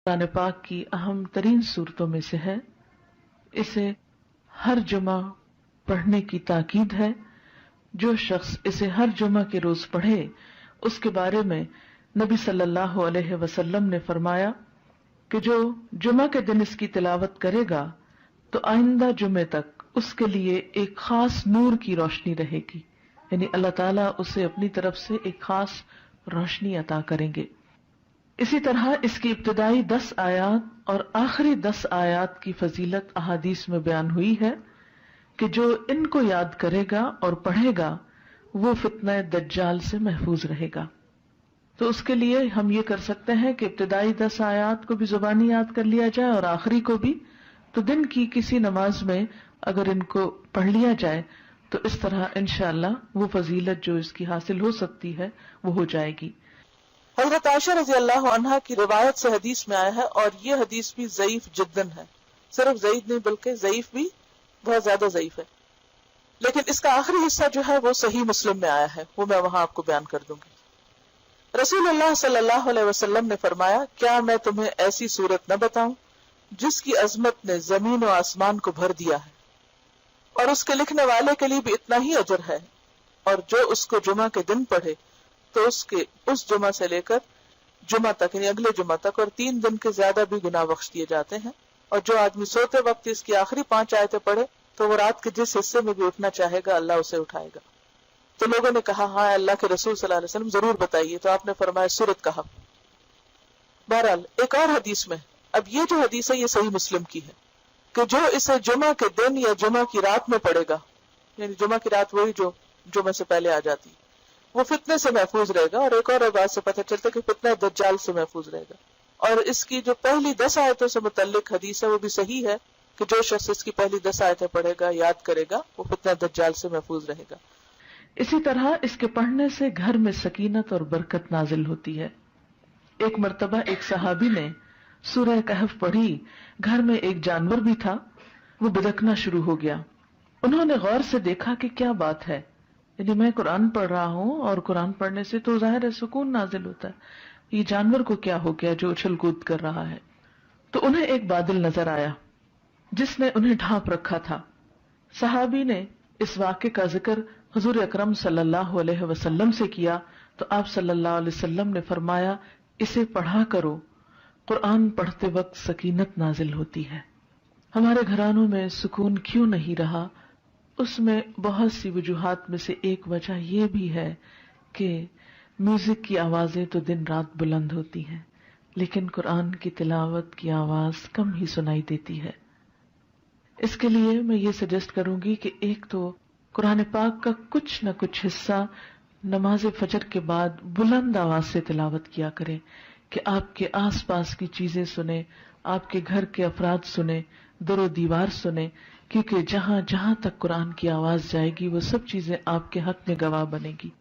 قرآن پاک کی اہم ترین صورتوں میں سے ہے. اسے ہر جمعہ پڑھنے کی تاکید ہے. جو شخص اسے ہر جمعہ کے روز پڑھے اس کے بارے میں نبی صلی اللہ علیہ وسلم نے فرمایا کہ جو جمعہ کے دن اس کی تلاوت کرے گا تو آئندہ جمعے تک اس کے لیے ایک خاص نور کی روشنی رہے گی، یعنی اللہ تعالیٰ اسے اپنی طرف سے ایک خاص روشنی عطا کریں گے. اسی طرح اس کی ابتدائی 10 آیات اور آخری 10 آیات کی فضیلت احادیث میں بیان ہوئی ہے کہ جو ان کو یاد کرے گا اور پڑھے گا وہ فتنہ دجال سے محفوظ رہے گا. تو اس کے لیے ہم یہ کر سکتے ہیں کہ ابتدائی 10 آیات کو بھی زبانی یاد کر لیا جائے اور آخری کو بھی. تو دن کی کسی نماز میں اگر ان کو پڑھ لیا جائے تو اس طرح انشاءاللہ وہ فضیلت جو اس کی حاصل ہو سکتی ہے وہ ہو جائے گی. حضرت عائشہ رضی اللہ عنہا کی روایت سے حدیث میں آیا ہے، اور یہ حدیث بھی ضعیف جداً ہے، صرف ضعیف نہیں بلکہ ضعیف بھی بہت زیادہ ضعیف ہے، لیکن اس کا آخری حصہ جو ہے وہ صحیح مسلم میں آیا ہے، وہ میں وہاں آپ کو بیان کر دوں گی. رسول اللہ صلی اللہ علیہ وسلم نے فرمایا، کیا میں تمہیں ایسی صورت نہ بتاؤں جس کی عظمت نے زمین و آسمان کو بھر دیا ہے، اور اس کے لکھنے والے کے لیے بھی اتنا ہی اجر ہے، اور جو اس کو جمعہ کے دن پڑھے تو اس جمعہ سے لے کر جمعہ تک یعنی اگلے جمعہ تک اور 3 دن کے زیادہ بھی گناہ بخش دیے جاتے ہیں. اور جو آدمی سوتے وقت اس کی آخری 5 آیتیں پڑھے تو وہ رات کے جس حصے میں بھی اٹھنا چاہے گا اللہ اسے اٹھائے گا. تو لوگوں نے کہا ہاں اللہ کے رسول صلی اللہ علیہ وسلم ضرور بتائیے، تو آپ نے فرمایا سورت کہا. بہرحال ایک اور حدیث میں، اب یہ جو حدیث ہے یہ صحیح مسلم کی ہے کہ جو اسے جمعہ کے دن یا جمعہ کی رات میں پڑھے گا، یعنی جمعہ کی رات وہی جو جمعہ سے پہلے آ جاتی، وہ فتنے سے محفوظ رہے گا. اور ایک اور بات سے پتہ چلتا ہے کہ فتنہ دجال سے محفوظ رہے گا. اور اس کی جو پہلی 10 آیتوں سے متعلق حدیث ہے وہ بھی صحیح ہے کہ جو شخص اس کی پہلی 10 آیتیں پڑھے گا، یاد کرے گا، وہ فتنہ دجال سے محفوظ رہے گا. اسی طرح اس کے پڑھنے سے گھر میں سکینت اور برکت نازل ہوتی ہے. ایک مرتبہ ایک صحابی نے سورہ کہف پڑھی، گھر میں ایک جانور بھی تھا، وہ بدکنا شروع ہو گیا. انہوں نے غور سے دیکھا کہ کیا بات ہے، یعنی میں قرآن پڑھ رہا ہوں اور قرآن پڑھنے سے تو ظاہر ہے سکون نازل ہوتا ہے، یہ جانور کو کیا ہو گیا جو اچھل کود کر رہا ہے. تو انہیں ایک بادل نظر آیا جس نے انہیں ڈھانپ رکھا تھا. صحابی نے اس واقعے کا ذکر حضور اکرم صلی اللہ علیہ وسلم سے کیا تو آپ صلی اللہ علیہ وسلم نے فرمایا، اسے پڑھا کرو، قرآن پڑھتے وقت سکینت نازل ہوتی ہے. ہمارے گھرانوں میں سکون کیوں نہیں رہا؟ اس میں بہت سی وجوہات میں سے ایک وجہ یہ بھی ہے کہ میوزک کی آوازیں تو دن رات بلند ہوتی ہیں لیکن قرآن کی تلاوت کی آواز کم ہی سنائی دیتی ہے. اس کے لیے میں یہ سجیسٹ کروں گی کہ ایک تو قرآن پاک کا کچھ نہ کچھ حصہ نماز فجر کے بعد بلند آواز سے تلاوت کیا کریں کہ آپ کے آس پاس کی چیزیں سنیں، آپ کے گھر کے افراد سنیں، در و دیوار سنیں، کیونکہ جہاں جہاں تک قرآن کی آواز جائے گی وہ سب چیزیں آپ کے حق میں گواہ بنے گی.